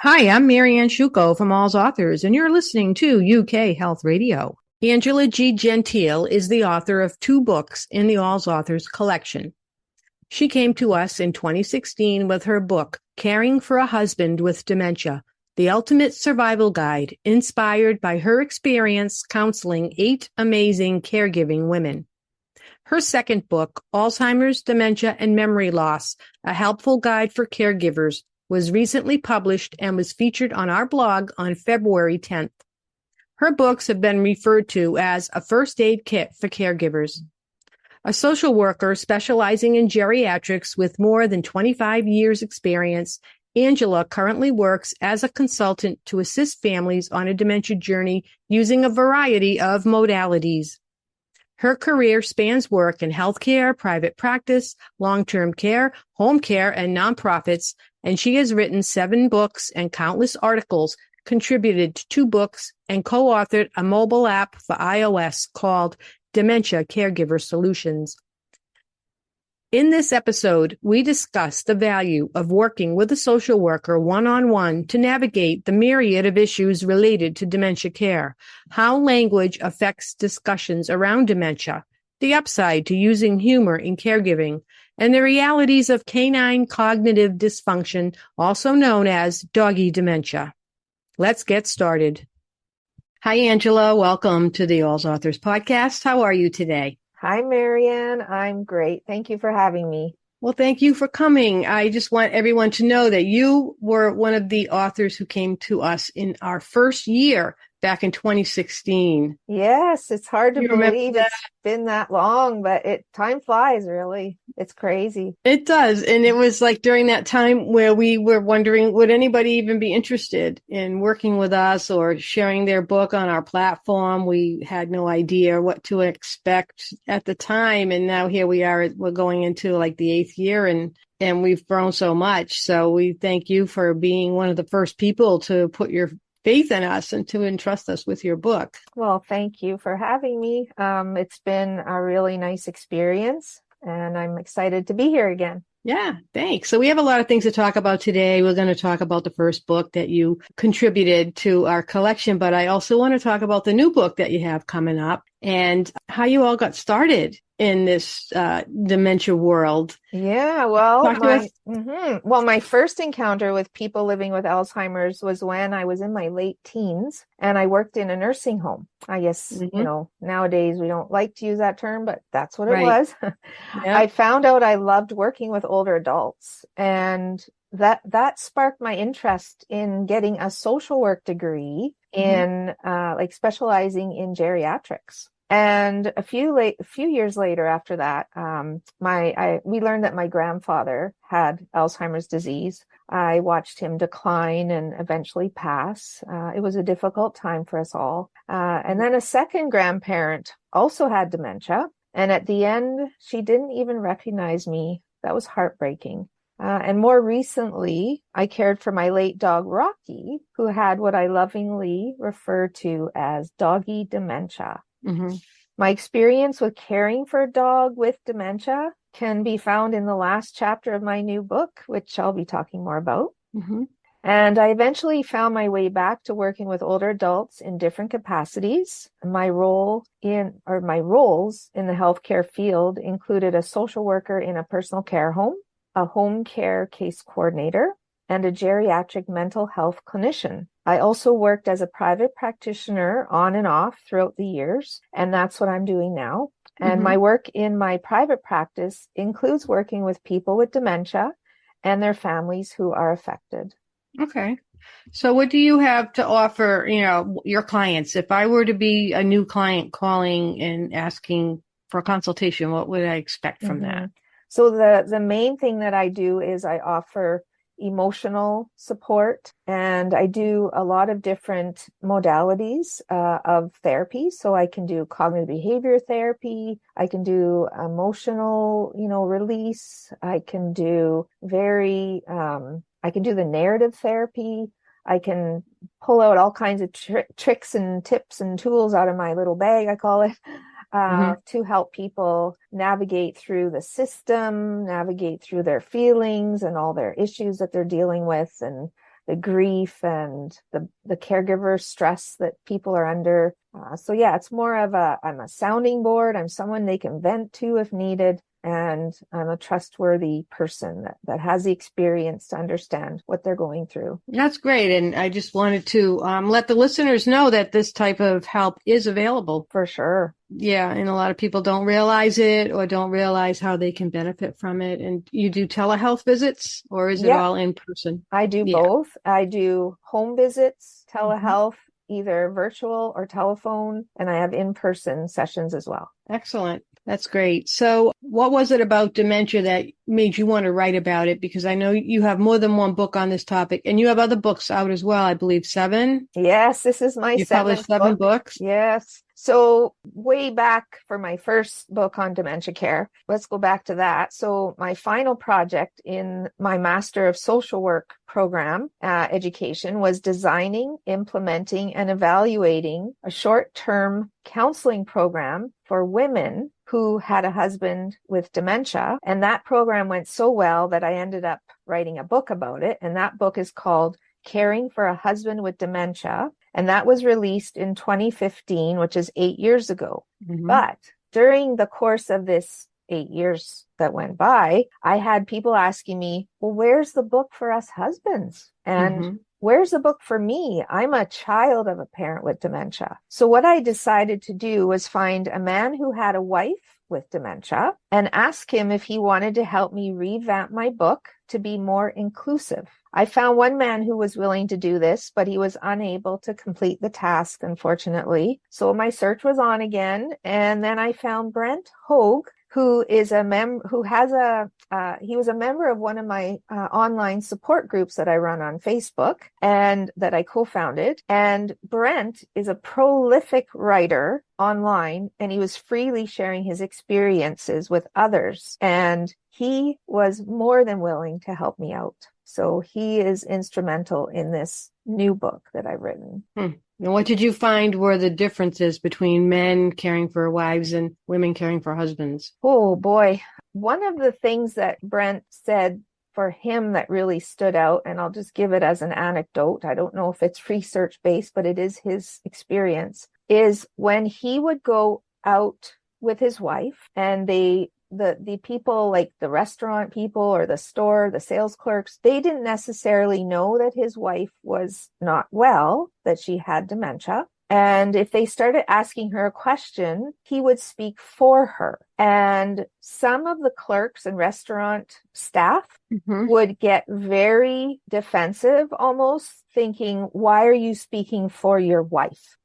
Hi, I'm Marianne Sciucco from All's Authors, and you're listening to UK Health Radio. Angela G. Gentile is the author of 2 books in the All's Authors collection. She came to us in 2016 with her book, Caring for a Husband with Dementia, the Ultimate Survival Guide, inspired by her experience counseling 8 amazing caregiving women. Her second book, Alzheimer's, Dementia, and Memory Loss, a helpful guide for caregivers, was recently published and was featured on our blog on February 10th. Her books have been referred to as a first aid kit for caregivers. A social worker specializing in geriatrics with more than 25 years experience, Angela currently works as a consultant to assist families on a dementia journey using a variety of modalities. Her career spans work in healthcare, private practice, long-term care, home care, and nonprofits, and she has written 7 books and countless articles, contributed to 2 books, and co-authored a mobile app for iOS called Dementia Caregiver Solutions. In this episode, we discuss the value of working with a social worker one-on-one to navigate the myriad of issues related to dementia care, how language affects discussions around dementia, the upside to using humor in caregiving, and the realities of canine cognitive dysfunction, also known as doggy dementia. Let's get started. Hi, Angela. Welcome to the All's Authors podcast. How are you today? Hi, Marianne. I'm great. Thank you for having me. Well, thank you for coming. I just want everyone to know that you were one of the authors who came to us in our first year back in 2016. Yes, it's hard to believe it's been that long, but time flies, really. It's crazy. It does. And it was like during that time where we were wondering, would anybody even be interested in working with us or sharing their book on our platform? We had no idea what to expect at the time. And now here we are, we're going into like the 8th year and we've grown so much. So we thank you for being one of the first people to put your faith in us and to entrust us with your book. Well, thank you for having me. It's been a really nice experience, and I'm excited to be here again. Yeah, thanks. So we have a lot of things to talk about today. We're going to talk about the first book that you contributed to our collection, but I also want to talk about the new book that you have coming up and how you all got started in this dementia world. Yeah, well, my first encounter with people living with Alzheimer's was when I was in my late teens and I worked in a nursing home. I guess, nowadays we don't like to use that term, but that's what it was. Yep. I found out I loved working with older adults, and that sparked my interest in getting a social work degree in specializing in geriatrics. And a few years later after that, we learned that my grandfather had Alzheimer's disease. I watched him decline and eventually pass. It was a difficult time for us all. And then a second grandparent also had dementia. And at the end, she didn't even recognize me. That was heartbreaking. And more recently, I cared for my late dog, Rocky, who had what I lovingly refer to as doggy dementia. Mm-hmm. My experience with caring for a dog with dementia can be found in the last chapter of my new book, which I'll be talking more about. Mm-hmm. And I eventually found my way back to working with older adults in different capacities. My roles in the healthcare field included a social worker in a personal care home, a home care case coordinator, and a geriatric mental health clinician. I also worked as a private practitioner on and off throughout the years, and that's what I'm doing now. And my work in my private practice includes working with people with dementia and their families who are affected. Okay. So what do you have to offer, your clients? If I were to be a new client calling and asking for a consultation, what would I expect from that? So the main thing that I do is I offer emotional support, and I do a lot of different modalities of therapy. So I can do cognitive behavior therapy, I can do emotional, release, I can do the narrative therapy, I can pull out all kinds of tricks and tips and tools out of my little bag, I call it, to help people navigate through the system, navigate through their feelings and all their issues that they're dealing with and the grief and the caregiver stress that people are under. So yeah, it's more of I'm a sounding board. I'm someone they can vent to if needed. And I'm a trustworthy person that has the experience to understand what they're going through. That's great. And I just wanted to let the listeners know that this type of help is available. For sure. Yeah. And a lot of people don't realize it or don't realize how they can benefit from it. And you do telehealth visits, or is it all in person? I do both. I do home visits, telehealth, either virtual or telephone, and I have in-person sessions as well. Excellent. That's great. So what was it about dementia that made you want to write about it? Because I know you have more than one book on this topic, and you have other books out as well. I believe 7. Yes, this is my 7th book. You published 7 books? Yes. So way back for my first book on dementia care, let's go back to that. So my final project in my Master of Social Work program education was designing, implementing, and evaluating a short-term counseling program for women who had a husband with dementia. And that program went so well that I ended up writing a book about it. And that book is called Caring for a Husband with Dementia. And that was released in 2015, which is 8 years ago. But during the course of this 8 years that went by, I had people asking me, well, where's the book for us husbands? And where's the book for me? I'm a child of a parent with dementia. So what I decided to do was find a man who had a wife with dementia and ask him if he wanted to help me revamp my book to be more inclusive. I found one man who was willing to do this, but he was unable to complete the task, unfortunately. So my search was on again. And then I found Brent Hogue, who is he was a member of one of my online support groups that I run on Facebook and that I co-founded. And Brent is a prolific writer online, and he was freely sharing his experiences with others. And he was more than willing to help me out. So he is instrumental in this new book that I've written. And what did you find were the differences between men caring for wives and women caring for husbands? Oh boy. One of the things that Brent said for him that really stood out, and I'll just give it as an anecdote, I don't know if it's research based, but it is his experience, is when he would go out with his wife and the people, like the restaurant people or the store, the sales clerks, they didn't necessarily know that his wife was not well, that she had dementia. And if they started asking her a question, he would speak for her. And some of the clerks and restaurant staff would get very defensive, almost thinking, why are you speaking for your wife?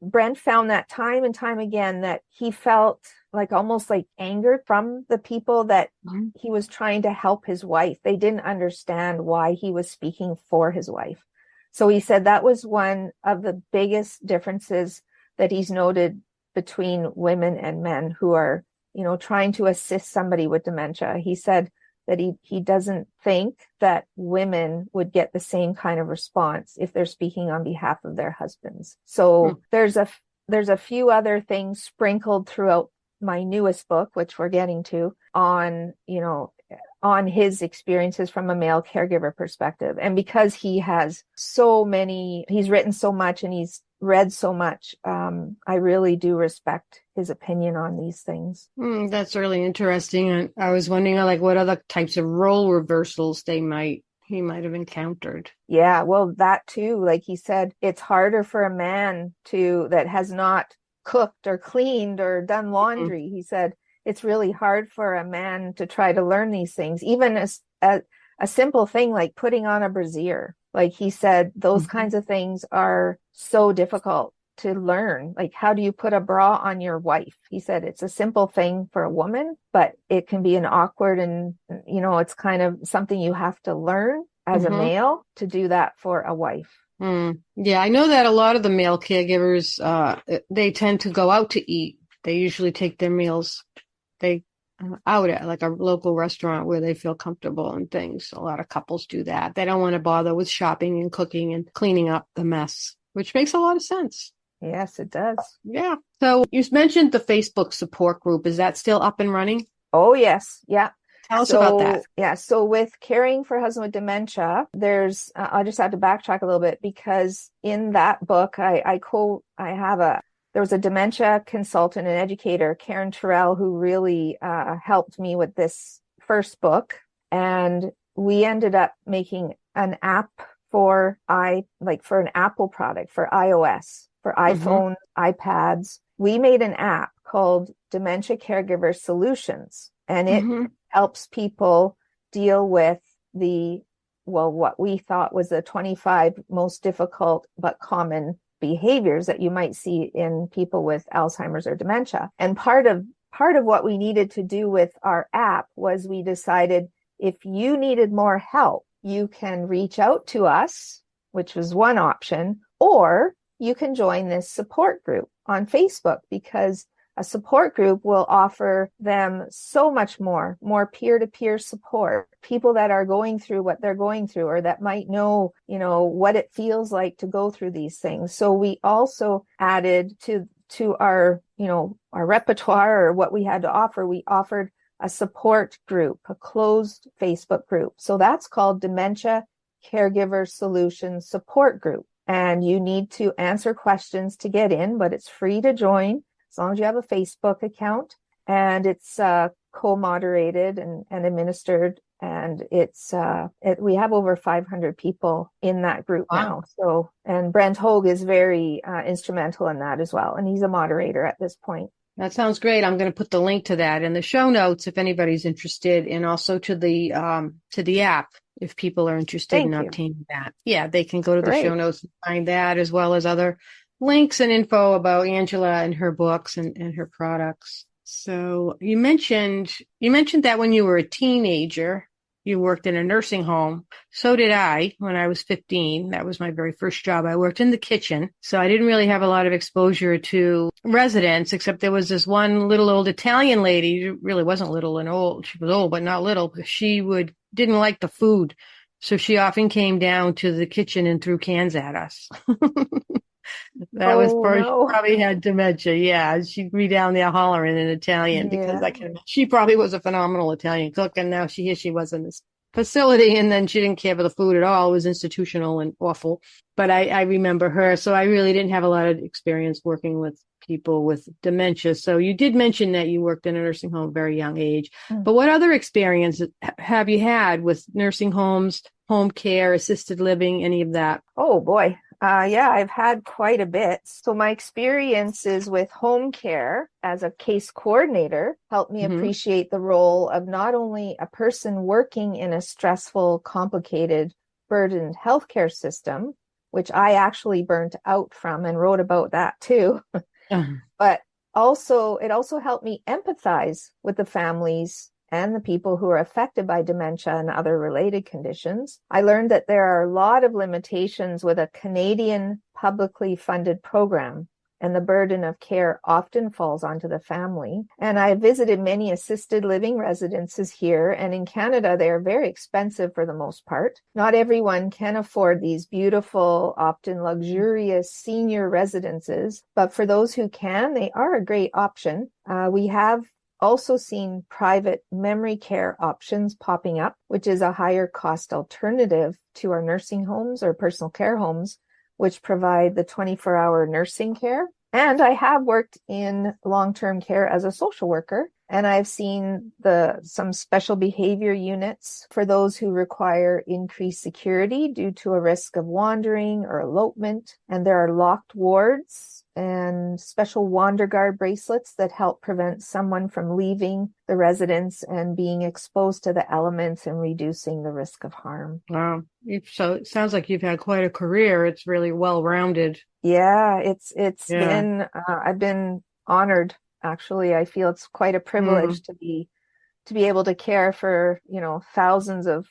Brent found that time and time again that he felt almost angered from the people that he was trying to help his wife. They didn't understand why he was speaking for his wife. So he said that was one of the biggest differences that he's noted between women and men who are, trying to assist somebody with dementia. He said that he doesn't think that women would get the same kind of response if they're speaking on behalf of their husbands. So there's a few other things sprinkled throughout my newest book, which we're getting to, on his experiences from a male caregiver perspective. And because he's written so much and he's read so much, I really do respect his opinion on these things. That's really interesting. And I was wondering what other types of role reversals he might have encountered. Yeah, well, that too, like he said, it's harder for a man that has not cooked or cleaned or done laundry. He said it's really hard for a man to try to learn these things, even as a simple thing like putting on a brassiere. Like he said, those kinds of things are so difficult to learn. Like, how do you put a bra on your wife? He said it's a simple thing for a woman, but it can be an awkward and, it's kind of something you have to learn as a male to do that for a wife. Yeah, I know that a lot of the male caregivers, they tend to go out to eat. They usually take their meals out at a local restaurant where they feel comfortable and things. A lot of couples do that. They don't want to bother with shopping and cooking and cleaning up the mess, which makes a lot of sense. Yes, it does. Yeah. So you mentioned the Facebook support group. Is that still up and running? Oh, yes. Yeah. Tell us about that. Yeah. So with caring for husband with dementia, I just had to backtrack a little bit because in that book, there was a dementia consultant and educator, Karen Terrell, who really helped me with this first book. And we ended up making an app for an Apple product for iOS, for iPhone, iPads. We made an app called Dementia Caregiver Solutions, and it helps people deal with what we thought was the 25 most difficult but common behaviors that you might see in people with Alzheimer's or dementia. And part of what we needed to do with our app was we decided if you needed more help, you can reach out to us, which was one option, or you can join this support group on Facebook, because a support group will offer them so much more peer-to-peer support, people that are going through what they're going through, or that might know, what it feels like to go through these things. So we also added to our repertoire, or what we had to offer. We offered a support group, a closed Facebook group. So that's called Dementia Caregiver Solutions Support Group. And you need to answer questions to get in, but it's free to join as long as you have a Facebook account, and it's co-moderated and administered. And we have over 500 people in that group now. So, and Brent Hogue is very instrumental in that as well. And he's a moderator at this point. That sounds great. I'm going to put the link to that in the show notes if anybody's interested, and also to the app if people are interested in obtaining that. Yeah, they can go to the show notes and find that, as well as other links and info about Angela and her books and her products. So you mentioned that when you were a teenager, you worked in a nursing home. So did I when I was 15. That was my very first job. I worked in the kitchen. So I didn't really have a lot of exposure to residents, except there was this one little old Italian lady who really wasn't little and old. She was old, but not little. She didn't like the food. So she often came down to the kitchen and threw cans at us. She probably had dementia. Yeah, she'd be down there hollering in Italian because she probably was a phenomenal Italian cook, and now she was in this facility, and then she didn't care for the food at all. It was institutional and awful. But I remember her, so I really didn't have a lot of experience working with people with dementia. So you did mention that you worked in a nursing home at a very young age. But what other experience have you had with nursing homes, home care, assisted living, any of that? Oh boy. I've had quite a bit. So my experiences with home care as a case coordinator helped me appreciate the role of not only a person working in a stressful, complicated, burdened healthcare system, which I actually burnt out from and wrote about that too, but it also helped me empathize with the families and the people who are affected by dementia and other related conditions. I learned that there are a lot of limitations with a Canadian publicly funded program, and the burden of care often falls onto the family. And I visited many assisted living residences here, and in Canada, they are very expensive for the most part. Not everyone can afford these beautiful, often luxurious senior residences, but for those who can, they are a great option. We have also seen private memory care options popping up, which is a higher cost alternative to our nursing homes or personal care homes, which provide the 24-hour nursing care. And I have worked in long-term care as a social worker, and I've seen some special behavior units for those who require increased security due to a risk of wandering or elopement. And there are locked wards and special wander guard bracelets that help prevent someone from leaving the residence and being exposed to the elements and reducing the risk of harm. Wow. So it sounds like you've had quite a career. It's really well-rounded. Yeah, it's been, I've been honored. Actually, I feel it's quite a privilege to be able to care for, thousands of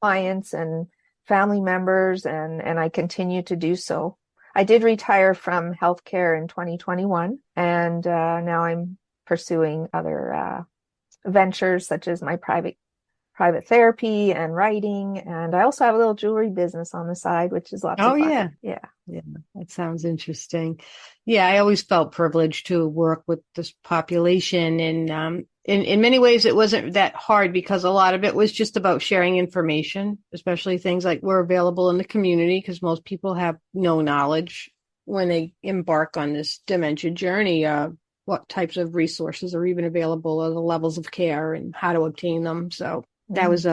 clients and family members, and I continue to do so. I did retire from healthcare in 2021, and now I'm pursuing other ventures such as my private private therapy and writing. And I also have a little jewelry business on the side, which is lots of fun. Yeah. Yeah, that sounds interesting. Yeah, I always felt privileged to work with this population. And in many ways, it wasn't that hard because a lot of it was just about sharing information, especially things like were available in the community, because most people have no knowledge when they embark on this dementia journey, what types of resources are even available, or the levels of care and how to obtain them. So that was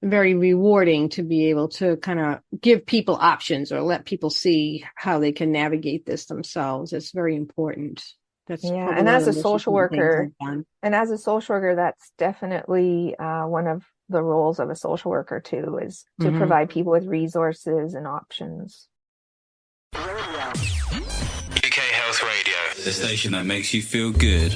very rewarding to be able to kind of give people options or let people see how they can navigate this themselves. It's very important. That's and as a social worker, that's definitely one of the roles of a social worker too, is to provide people with resources and options. UK Health Radio, the station that makes you feel good.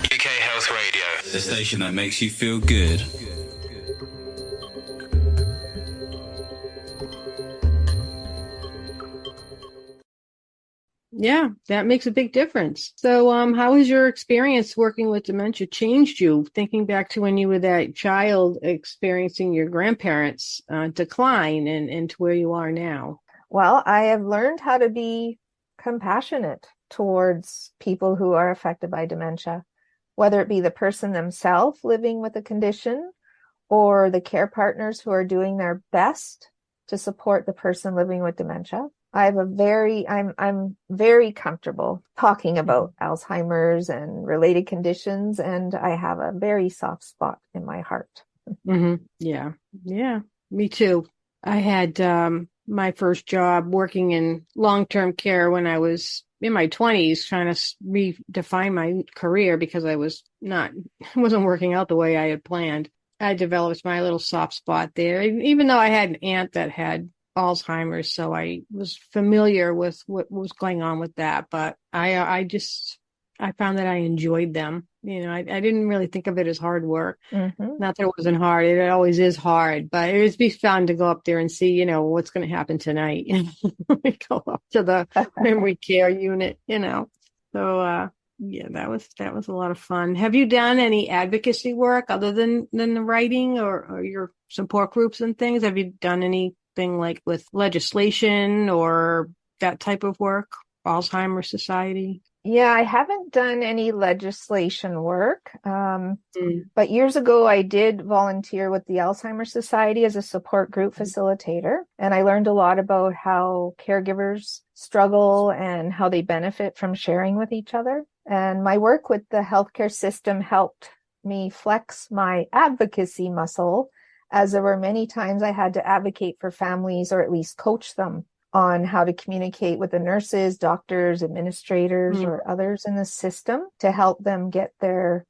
UK Health Radio, the station that makes you feel good. Yeah, that makes a big difference. So how has your experience working with dementia changed you, thinking back to when you were that child experiencing your grandparents' decline and to where you are now? Well, I have learned how to be compassionate towards people who are affected by dementia, whether it be the person themselves living with a condition or the care partners who are doing their best to support the person living with dementia. I'm very comfortable talking about Alzheimer's and related conditions, and I have a very soft spot in my heart. Yeah, me too. I had my first job working in long-term care when I was in my 20s, trying to redefine my career because I wasn't working out the way I had planned. I developed my little soft spot there, even though I had an aunt that had Alzheimer's, so I was familiar with what was going on with that. But I found that I enjoyed them. I didn't really think of it as hard work. Not that it wasn't hard; it always is hard. But it would be fun to go up there and see, what's going to happen tonight. We go up to the memory care unit, So yeah, that was a lot of fun. Have you done any advocacy work other than the writing or your support groups and things? Have you done anything like with legislation or that type of work, Alzheimer's Society? Yeah, I haven't done any legislation work, but years ago I did volunteer with the Alzheimer's Society as a support group facilitator, and I learned a lot about how caregivers struggle and how they benefit from sharing with each other. And my work with the healthcare system helped me flex my advocacy muscle, as there were many times I had to advocate for families or at least coach them on how to communicate with the nurses, doctors, administrators, or others in the system to help get their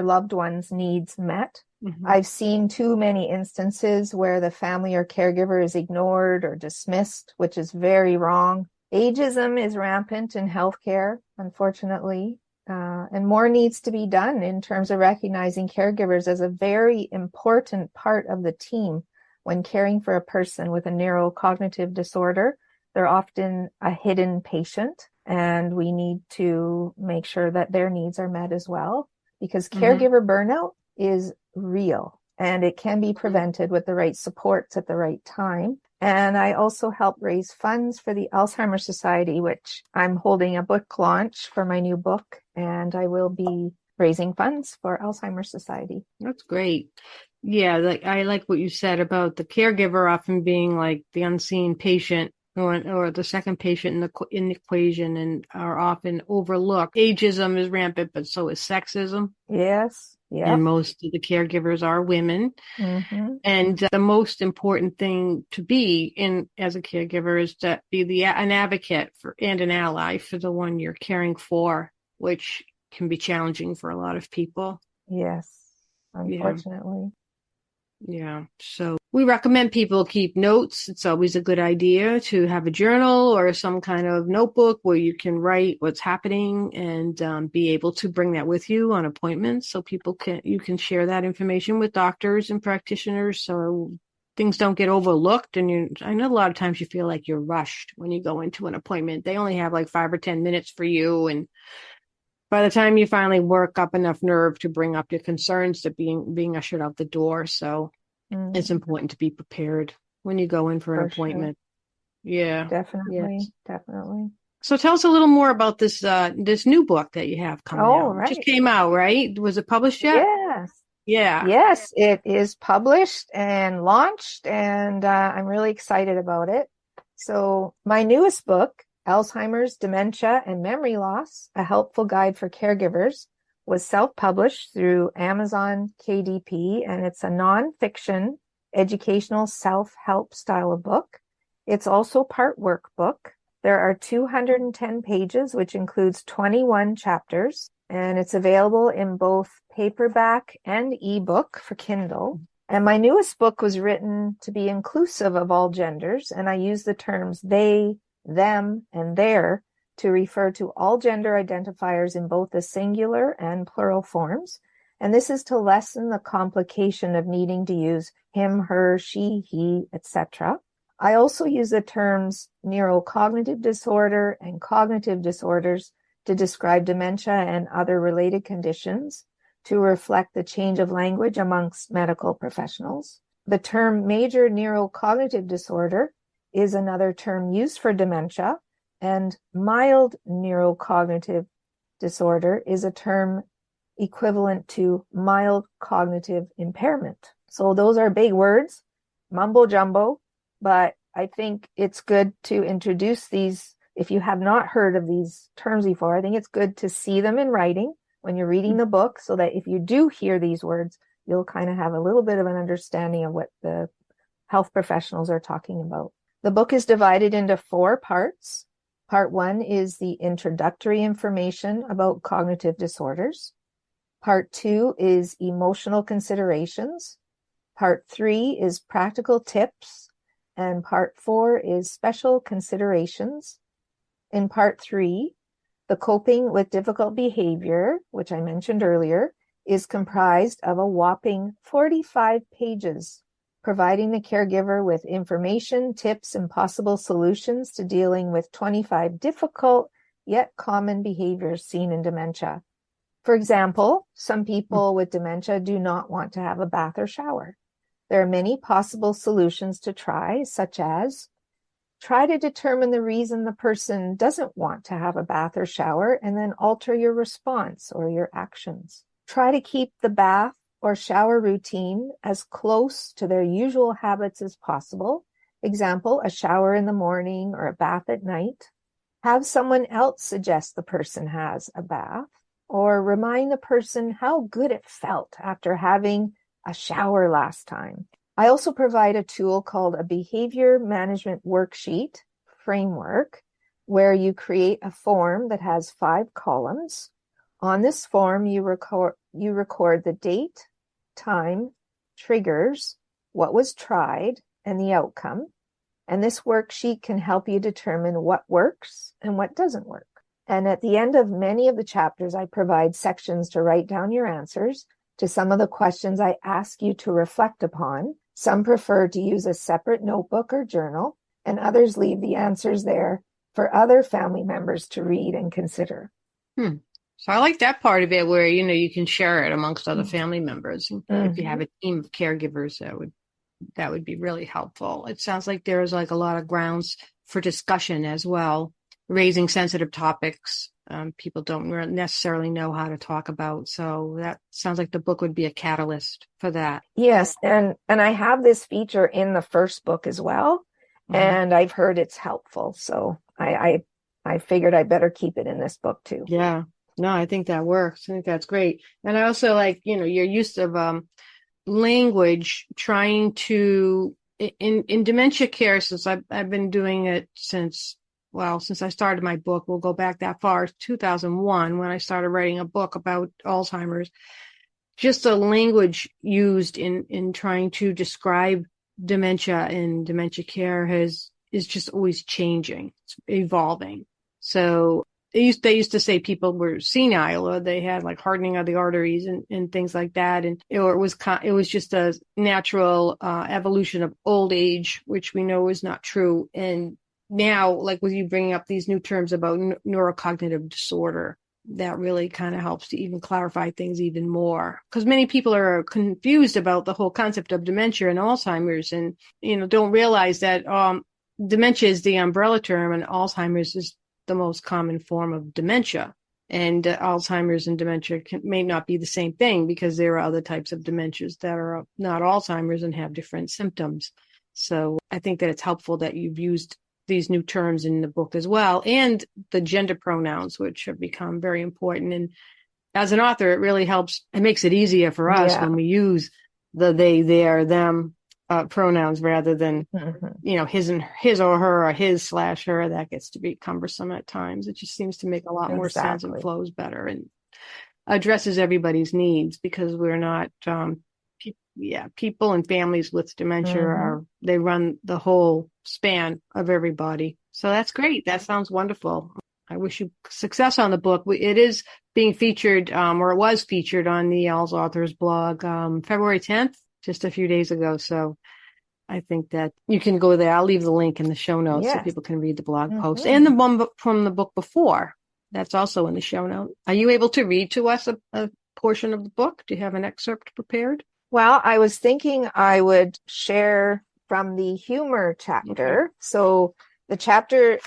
loved ones' needs met. I've seen too many instances where the family or caregiver is ignored or dismissed, which is very wrong. Ageism is rampant in healthcare, unfortunately. And more needs to be done in terms of recognizing caregivers as a very important part of the team when caring for a person with a neurocognitive disorder. They're often a hidden patient, and we need to make sure that their needs are met as well, because caregiver burnout is real and it can be prevented with the right supports at the right time. And I also help raise funds for the Alzheimer's Society, which I'm holding a book launch for my new book, and I will be raising funds for Alzheimer's Society. That's great. Yeah, I like what you said about the caregiver often being like the unseen patient or the second patient in the equation, and are often overlooked. Ageism is rampant, but so is sexism. Yes. Yeah. And most of the caregivers are women. And the most important thing to be as a caregiver is to be an advocate and an ally for the one you're caring for, which can be challenging for a lot of people. Yes, unfortunately. Yeah. So we recommend people keep notes. It's always a good idea to have a journal or some kind of notebook where you can write what's happening and be able to bring that with you on appointments, so you can share that information with doctors and practitioners, so things don't get overlooked. And I know a lot of times you feel like you're rushed when you go into an appointment. They only have like 5 or 10 minutes for you. And by the time you finally work up enough nerve to bring up your concerns to being ushered out the door. So it's important to be prepared when you go in for an appointment. Sure. Yeah. Definitely. Yes. Definitely. So tell us a little more about this new book that you have coming out. Right. It just came out, right? Was it published yet? Yes. Yeah. Yes, it is published and launched, and I'm really excited about it. So my newest book, Alzheimer's, Dementia, and Memory Loss, A Helpful Guide for Caregivers, was self-published through Amazon KDP, and it's a nonfiction educational self-help style of book. It's also part workbook. There are 210 pages, which includes 21 chapters, and it's available in both paperback and ebook for Kindle. And my newest book was written to be inclusive of all genders, and I use the terms they, them, and their to refer to all gender identifiers in both the singular and plural forms. And this is to lessen the complication of needing to use him, her, she, he, etc. I also use the terms neurocognitive disorder and cognitive disorders to describe dementia and other related conditions to reflect the change of language amongst medical professionals. The term major neurocognitive disorder is another term used for dementia, and mild neurocognitive disorder is a term equivalent to mild cognitive impairment. So those are big words, mumbo jumbo. But I think it's good to introduce these. If you have not heard of these terms before, I think it's good to see them in writing when you're reading the book, so that if you do hear these words, you'll kind of have a little bit of an understanding of what the health professionals are talking about. The book is divided into 4 parts. Part 1 is the introductory information about cognitive disorders. Part 2 is emotional considerations. Part 3 is practical tips. And part 4 is special considerations. In part 3, the coping with difficult behavior, which I mentioned earlier, is comprised of a whopping 45 pages, providing the caregiver with information, tips, and possible solutions to dealing with 25 difficult yet common behaviors seen in dementia. For example, some people with dementia do not want to have a bath or shower. There are many possible solutions to try, such as try to determine the reason the person doesn't want to have a bath or shower and then alter your response or your actions. Try to keep the bath or shower routine as close to their usual habits as possible. Example, a shower in the morning or a bath at night. Have someone else suggest the person has a bath, or remind the person how good it felt after having a shower last time. I also provide a tool called a behavior management worksheet framework, where you create a form that has 5 columns. On this form, you record the date, time, triggers, what was tried, and the outcome. And this worksheet can help you determine what works and what doesn't work. And at the end of many of the chapters, I provide sections to write down your answers to some of the questions I ask you to reflect upon. Some prefer to use a separate notebook or journal, and others leave the answers there for other family members to read and consider. So I like that part of it where, you can share it amongst other family members. If you have a team of caregivers, that would be really helpful. It sounds like there's like a lot of grounds for discussion as well, raising sensitive topics. People don't necessarily know how to talk about. So that sounds like the book would be a catalyst for that. Yes. And I have this feature in the first book as well. And I've heard it's helpful. So I figured I better keep it in this book too. Yeah. No, I think that works. I think that's great. And I also like, your use of language, trying to, in dementia care, since I've been doing it since I started my book. We'll go back that far, 2001, when I started writing a book about Alzheimer's. Just the language used in trying to describe dementia and dementia care is just always changing. It's evolving. So they used to say people were senile, or they had like hardening of the arteries and things like that. And it was just a natural evolution of old age, which we know is not true. And now, like with you bringing up these new terms about neurocognitive disorder, that really kind of helps to even clarify things even more, because many people are confused about the whole concept of dementia and Alzheimer's, and don't realize that dementia is the umbrella term, and Alzheimer's is the most common form of dementia. And Alzheimer's and dementia may not be the same thing, because there are other types of dementias that are not Alzheimer's and have different symptoms. So I think that it's helpful that you've used these new terms in the book as well, and the gender pronouns, which have become very important. And as an author, it really helps. It makes it easier for us when we use the they, their, them pronouns rather than, his or her, or his/her. That gets to be cumbersome at times. It just seems to make a lot more sense and flows better and addresses everybody's needs, because we're not, people and families with dementia they run the whole span of everybody. So that's great. That sounds wonderful. I wish you success on the book. It is being featured, or it was featured on the Al's Authors blog, February 10th, just a few days ago. So I think that you can go there. I'll leave the link in the show notes so people can read the blog post, and the one from the book before. That's also in the show note. Are you able to read to us a portion of the book? Do you have an excerpt prepared? Well, I was thinking I would share from the humor chapter. Okay. So the chapter,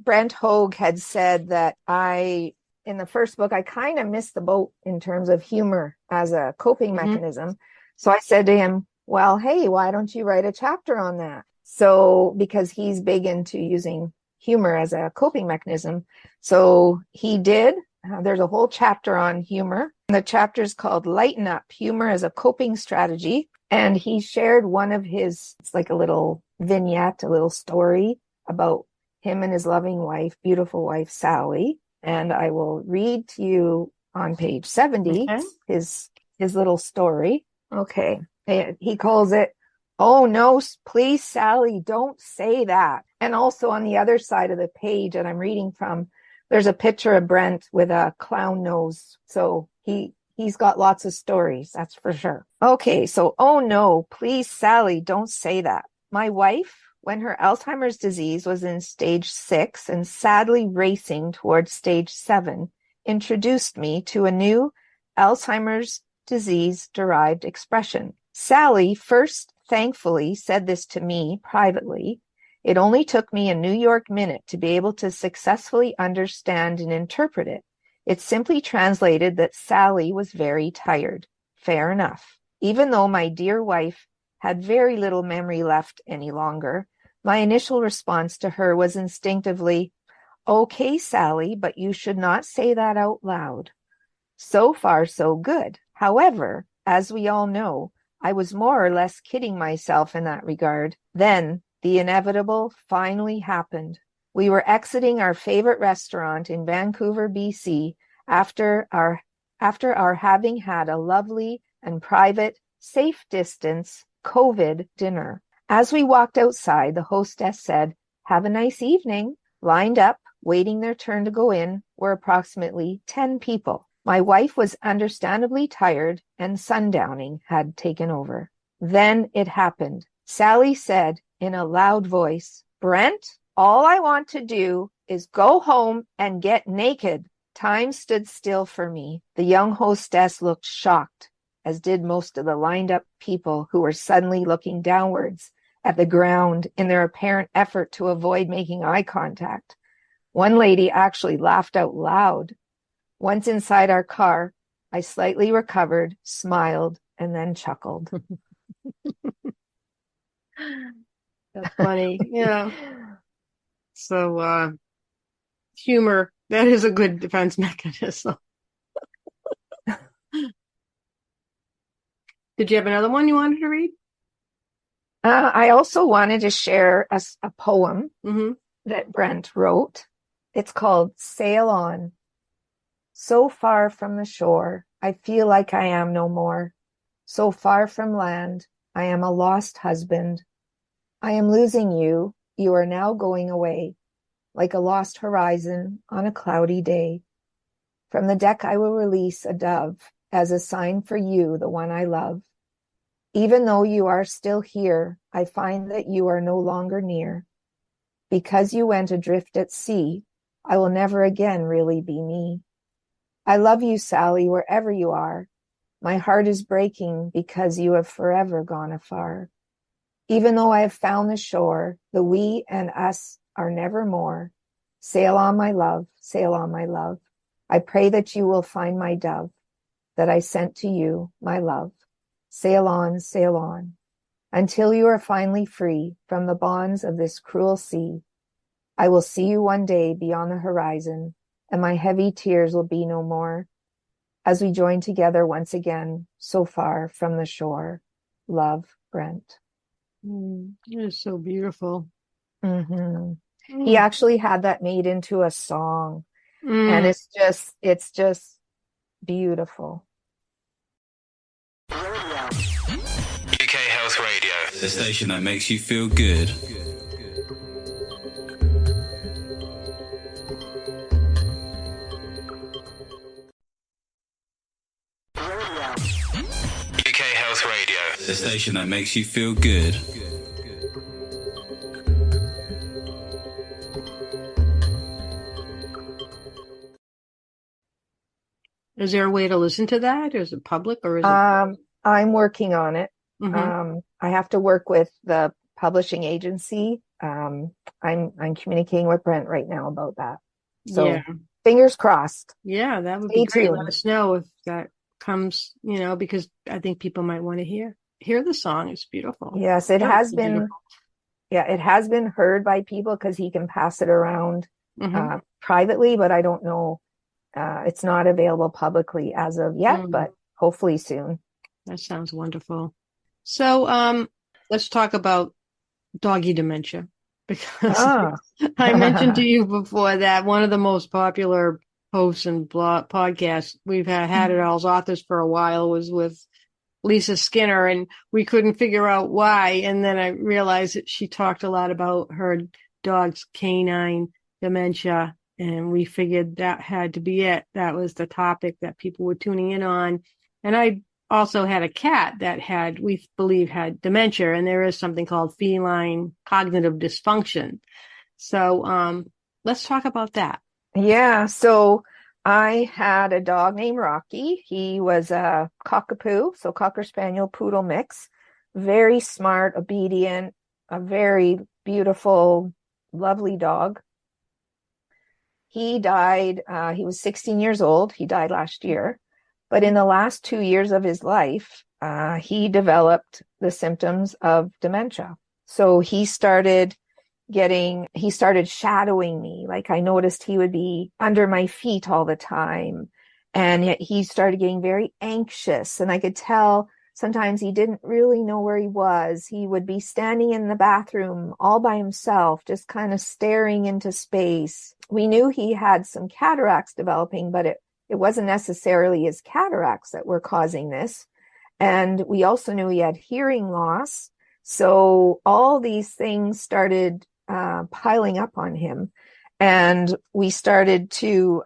Brent Hogue had said that in the first book, I kind of missed the boat in terms of humor as a coping mechanism. So I said to him, well, hey, why don't you write a chapter on that? So, because he's big into using humor as a coping mechanism. So he did. There's a whole chapter on humor. The chapter is called Lighten Up, Humor as a Coping Strategy. And he shared one of his, it's like a little vignette, a little story about him and his loving wife, beautiful wife, Sally. And I will read to you on page 70, his little story. Okay. He calls it, "Oh no, please, Sally, don't say that." And also on the other side of the page that I'm reading from, there's a picture of Brent with a clown nose. So he's got lots of stories, that's for sure. Okay, so, "Oh no, please, Sally, don't say that. My wife, when her Alzheimer's disease was in stage 6 and sadly racing towards stage 7, introduced me to a new Alzheimer's disease-derived expression. Sally first thankfully said this to me privately. It only took me a New York minute to be able to successfully understand and interpret it. It simply translated that Sally was very tired. Fair enough. Even though my dear wife had very little memory left any longer, my initial response to her was instinctively, "Okay, Sally, but you should not say that out loud." So far, so good. However, as we all know, I was more or less kidding myself in that regard. Then, the inevitable finally happened. We were exiting our favorite restaurant in Vancouver, BC, after our having had a lovely and private, safe distance COVID dinner. As we walked outside, the hostess said, "Have a nice evening." Lined up, waiting their turn to go in, were approximately 10 people. My wife was understandably tired, and sundowning had taken over. Then it happened. Sally said in a loud voice, "Brent, all I want to do is go home and get naked." Time stood still for me. The young hostess looked shocked, as did most of the lined up people who were suddenly looking downwards at the ground in their apparent effort to avoid making eye contact. One lady actually laughed out loud. Once inside our car, I slightly recovered, smiled, and then chuckled. That's funny. Yeah. So, humor, that is a good defense mechanism. Did you have another one you wanted to read? I also wanted to share a poem that Brent wrote. It's called Sail On. So far from the shore, I feel like I am no more. So far from land, I am a lost husband. I am losing you. You are now going away. like a lost horizon on a cloudy day. From the deck I will release a dove as a sign for you, the one I love. Even though you are still here, I find that you are no longer near. Because you went adrift at sea, I will never again really be me. I love you, Sally, wherever you are. My heart is breaking because you have forever gone afar. Even though I have found the shore, the we and us are never more. Sail on, my love, sail on, my love. I pray that you will find my dove that I sent to you, my love. Sail on, until you are finally free from the bonds of this cruel sea. I will see you one day beyond the horizon, and my heavy tears will be no more, as we join together once again, so far from the shore. Love, Brent. It is so beautiful. He actually had that made into a song, and it's just beautiful. UK Health Radio, the station that makes you feel good. UK Health Radio, the station that makes you feel good. Is there a way to listen to that? Is it public or is it? I'm working on it. I have to work with the publishing agency. I'm communicating with Brent right now about that. So fingers crossed. Yeah, that would be great. Let us know if that comes, because I think people might want to hear the song. It's beautiful. Yes, it has been. Beautiful. Yeah, it has been heard by people because he can pass it around privately, but I don't know. It's not available publicly as of yet, but hopefully soon. That sounds wonderful. So let's talk about doggy dementia, because I mentioned to you before that one of the most popular posts and podcasts we've had at All's Authors for a while was with Lisa Skinner, and we couldn't figure out why. And then I realized that she talked a lot about her dog's canine dementia. And we figured that had to be it. That was the topic that people were tuning in on. And I also had a cat that we believe had dementia. And there is something called feline cognitive dysfunction. So let's talk about that. Yeah. So I had a dog named Rocky. He was a cockapoo, so Cocker Spaniel Poodle mix. Very smart, obedient, a very beautiful, lovely dog. He died, he was 16 years old. He died last year. But in the last 2 years of his life, he developed the symptoms of dementia. So he started shadowing me. Like I noticed he would be under my feet all the time. And yet he started getting very anxious. And I could tell sometimes he didn't really know where he was. He would be standing in the bathroom all by himself, just kind of staring into space. We knew he had some cataracts developing, but it wasn't necessarily his cataracts that were causing this. And we also knew he had hearing loss. So all these things started piling up on him. And we started to,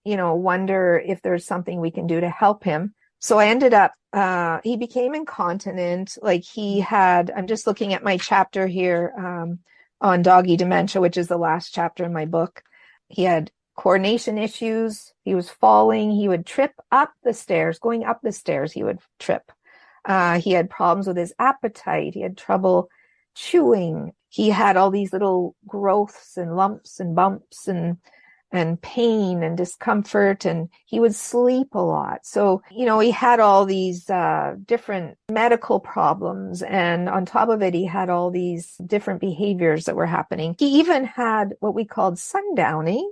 wonder if there's something we can do to help him. So I ended up, he became incontinent. Like I'm just looking at my chapter here on doggy dementia, which is the last chapter in my book. He had coordination issues. He was falling. He would trip up the stairs. Going up the stairs, he would trip. He had problems with his appetite. He had trouble chewing. He had all these little growths and lumps and bumps and pain and discomfort, and he would sleep a lot. So, he had all these different medical problems, and on top of it, he had all these different behaviors that were happening. He even had what we called sundowning.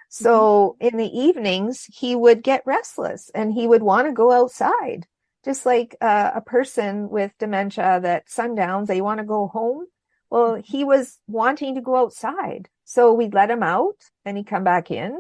So in the evenings, he would get restless and he would want to go outside, just like a person with dementia that sundowns, they want to go home. Well, he was wanting to go outside. So we'd let him out and he'd come back in,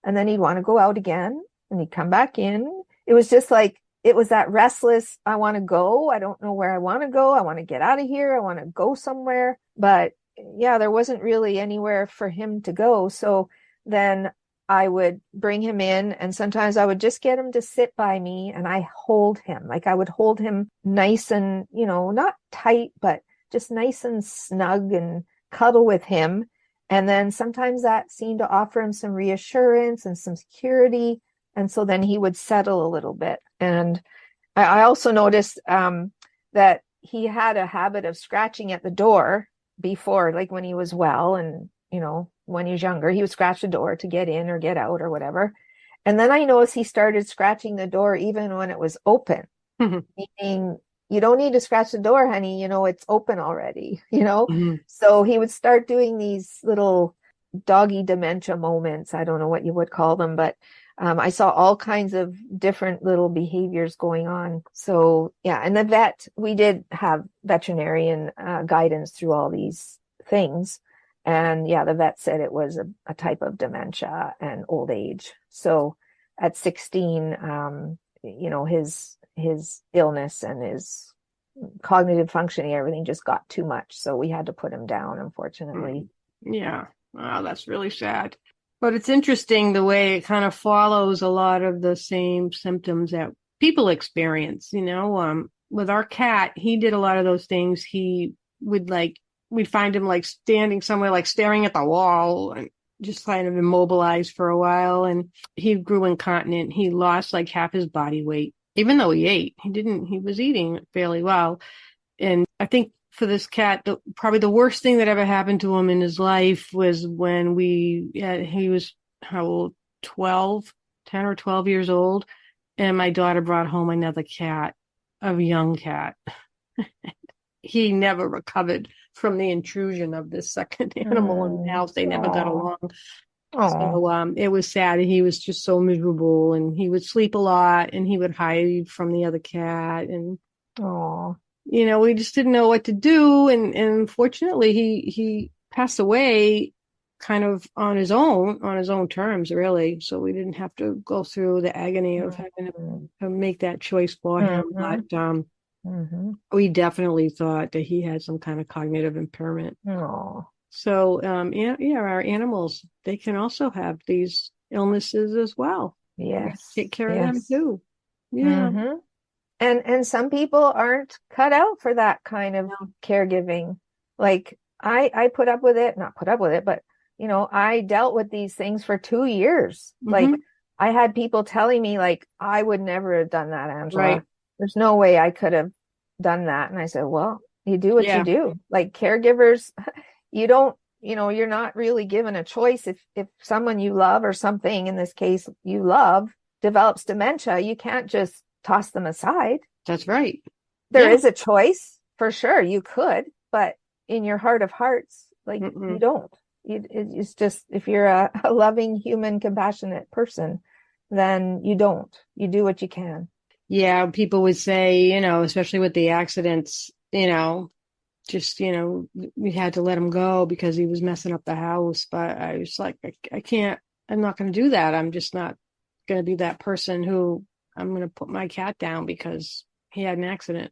and then he'd want to go out again and he'd come back in. It was just like, it was that restless, I want to go. I don't know where I want to go. I want to get out of here. I want to go somewhere. But there wasn't really anywhere for him to go. So then I would bring him in, and sometimes I would just get him to sit by me and I hold him. Like I would hold him nice and, not tight, but just nice and snug and cuddle with him. And then sometimes that seemed to offer him some reassurance and some security. And so then he would settle a little bit. And I also noticed that he had a habit of scratching at the door before, like when he was well and, when he was younger, he would scratch the door to get in or get out or whatever. And then I noticed he started scratching the door even when it was open, meaning you don't need to scratch the door, honey. It's open already, So he would start doing these little doggy dementia moments. I don't know what you would call them, but I saw all kinds of different little behaviors going on. So yeah, and the vet, we did have veterinarian guidance through all these things. And yeah, the vet said it was a type of dementia and old age. So at 16, his illness and his cognitive functioning, everything just got too much. So we had to put him down, unfortunately. Yeah. Wow, that's really sad. But it's interesting the way it kind of follows a lot of the same symptoms that people experience, with our cat, he did a lot of those things. He would we'd find him standing somewhere, staring at the wall and just kind of immobilized for a while. And he grew incontinent. He lost half his body weight, even though he ate. He was eating fairly well. And I think for this cat, probably the worst thing that ever happened to him in his life was when he was, how old? 10 or 12 years old. And my daughter brought home another cat, a young cat. He never recovered from the intrusion of this second animal in the house. They never got along. So it was sad. He was just so miserable, and he would sleep a lot, and he would hide from the other cat. And we just didn't know what to do. And unfortunately, he passed away kind of on his own terms, really. So we didn't have to go through the agony of having to make that choice for him. But we definitely thought that he had some kind of cognitive impairment. So, our animals, they can also have these illnesses as well. Yes. Take care of them too. Yeah. And some people aren't cut out for that kind of caregiving. Like I put up with it, not put up with it, but I dealt with these things for 2 years. Like I had people telling me I would never have done that, Angela. Right. There's no way I could have done that. And I said, well, you do what you do. Like caregivers, you don't, you're not really given a choice. If someone you love, or something, in this case, you love, develops dementia, you can't just toss them aside. That's right. There is a choice for sure. You could, but in your heart of hearts, you don't. It's just, if you're a loving, human, compassionate person, then you don't. You do what you can. Yeah, people would say, especially with the accidents, just, we had to let him go because he was messing up the house. But I was like, I can't, I'm not going to do that. I'm just not going to be that person who I'm going to put my cat down because he had an accident.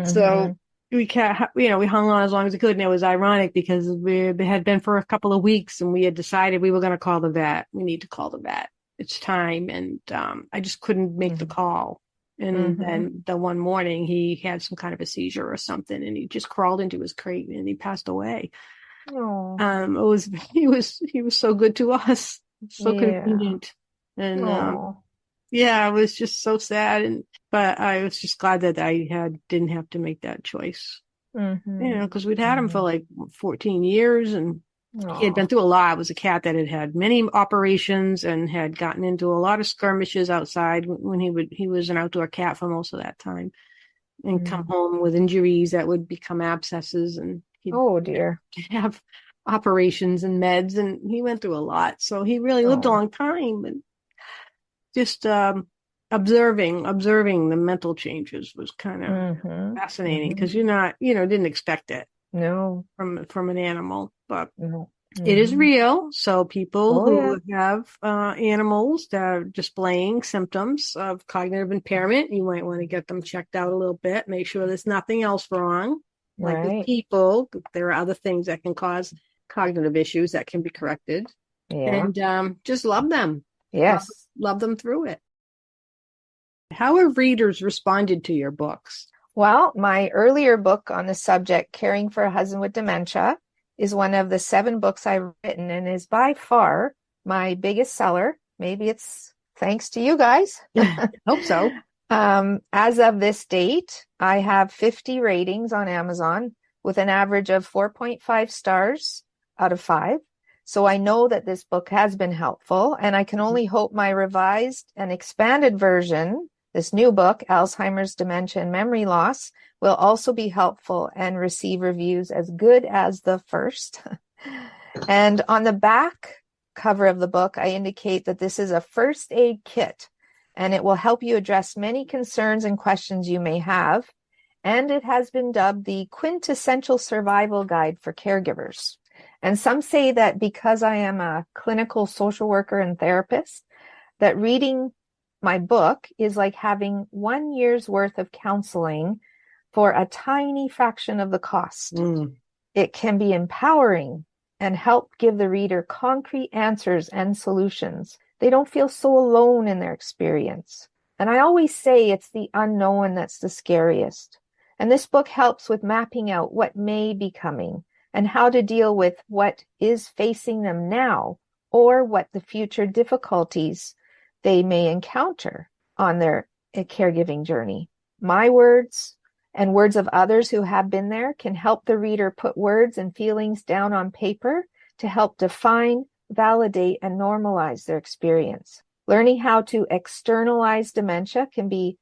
So we hung on as long as we could. And it was ironic because we had been for a couple of weeks, and we had decided we were going to call the vet. We need to call the vet. It's time. And I just couldn't make the call. And then the one morning he had some kind of a seizure or something, and he just crawled into his crate and he passed away. He was so good to us, so convenient. And it was just so sad. But I was just glad that I didn't have to make that choice. Because we'd had him for 14 years, and he had been through a lot. It was a cat that had had many operations and had gotten into a lot of skirmishes outside when he was an outdoor cat for most of that time, and come home with injuries that would become abscesses, and he'd have operations and meds, and he went through a lot. So he really lived a long time, and just observing the mental changes was kind of fascinating, because you're not, didn't expect it. No, from an animal, but it is real. So people who have animals that are displaying symptoms of cognitive impairment, you might want to get them checked out a little bit, make sure there's nothing else wrong. Like with people, there are other things that can cause cognitive issues that can be corrected. Yeah. And just love them. Yes. Love them through it. How have readers responded to your books? Well, my earlier book on the subject, Caring for a Husband with Dementia, is one of the 7 books I've written and is by far my biggest seller. Maybe it's thanks to you guys. Hope so. As of this date, I have 50 ratings on Amazon with an average of 4.5 stars out of 5. So I know that this book has been helpful, and I can only hope my revised and expanded version, this new book, Alzheimer's, Dementia, and Memory Loss, will also be helpful and receive reviews as good as the first. And on the back cover of the book, I indicate that this is a first aid kit, and it will help you address many concerns and questions you may have. And it has been dubbed the quintessential survival guide for caregivers. And some say that because I am a clinical social worker and therapist, that reading my book is like having 1 year's worth of counseling for a tiny fraction of the cost. It can be empowering and help give the reader concrete answers and solutions. They don't feel so alone in their experience. And I always say it's the unknown that's the scariest. And this book helps with mapping out what may be coming and how to deal with what is facing them now or what the future difficulties they may encounter on their caregiving journey. My words and words of others who have been there can help the reader put words and feelings down on paper to help define, validate, and normalize their experience. Learning how to externalize dementia can be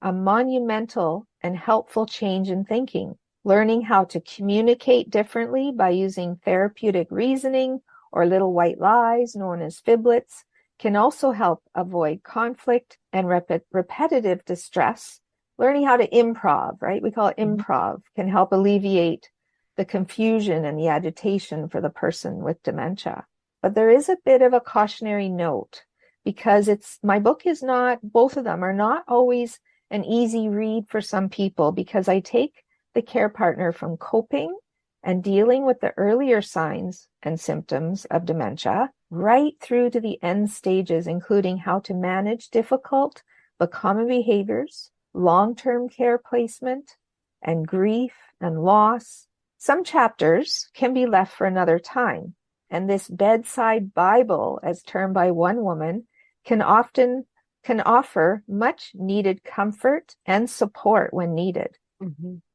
a monumental and helpful change in thinking. Learning how to communicate differently by using therapeutic reasoning or little white lies known as fiblets can also help avoid conflict and repetitive distress. Learning how to improv, right? We call it improv, can help alleviate the confusion and the agitation for the person with dementia. But there is a bit of a cautionary note because my book is not, both of them are not always an easy read for some people because I take the care partner from coping and dealing with the earlier signs and symptoms of dementia right through to the end stages, including how to manage difficult but common behaviors, long-term care placement, and grief and loss. Some chapters can be left for another time, and this bedside Bible, as termed by one woman, can offer much needed comfort and support when needed.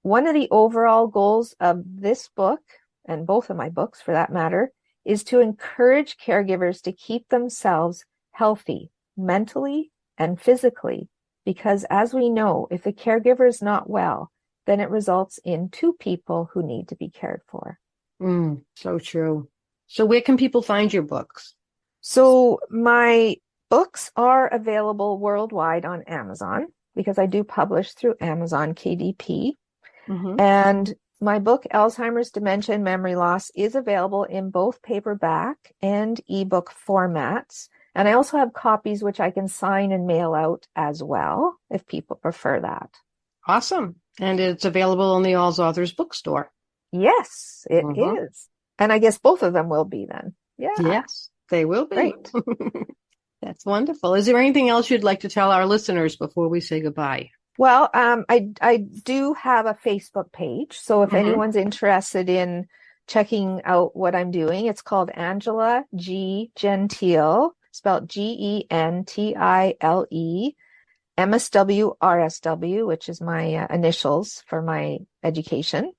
One of the overall goals of this book, and both of my books for that matter, is to encourage caregivers to keep themselves healthy mentally and physically, because as we know, if a caregiver is not well, then it results in 2 people who need to be cared for. So true. So where can people find your books? So my books are available worldwide on Amazon because I do publish through Amazon KDP. And my book, Alzheimer's, Dementia, and Memory Loss, is available in both paperback and ebook formats. And I also have copies which I can sign and mail out as well, if people prefer that. Awesome. And it's available in the All's Authors bookstore. Yes, it is. And I guess both of them will be then. Yeah. Yes, they will be. Great. That's wonderful. Is there anything else you'd like to tell our listeners before we say goodbye? Well, I do have a Facebook page. So if anyone's interested in checking out what I'm doing, it's called Angela G. Gentile, spelled Gentile, MSW RSW, which is my initials for my education.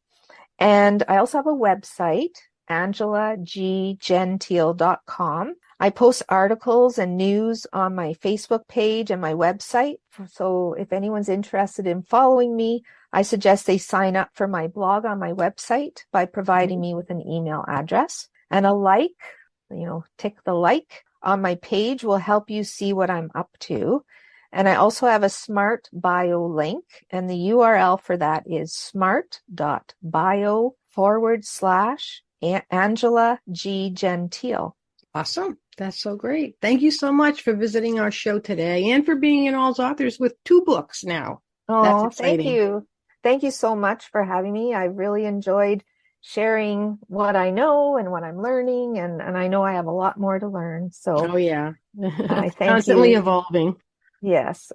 And I also have a website, angelaggentile.com. I post articles and news on my Facebook page and my website. So if anyone's interested in following me, I suggest they sign up for my blog on my website by providing me with an email address. And a like, tick the like on my page will help you see what I'm up to. And I also have a Smart Bio link, and the URL for that is smart.bio/Angela G. Gentile. Awesome. That's so great. Thank you so much for visiting our show today and for being in All's Authors with 2 books now. Oh, thank you. thank you so much for having me. I really enjoyed sharing what I know and what I'm learning, and I know I have a lot more to learn. So oh yeah, I thank constantly you. evolving. Yes.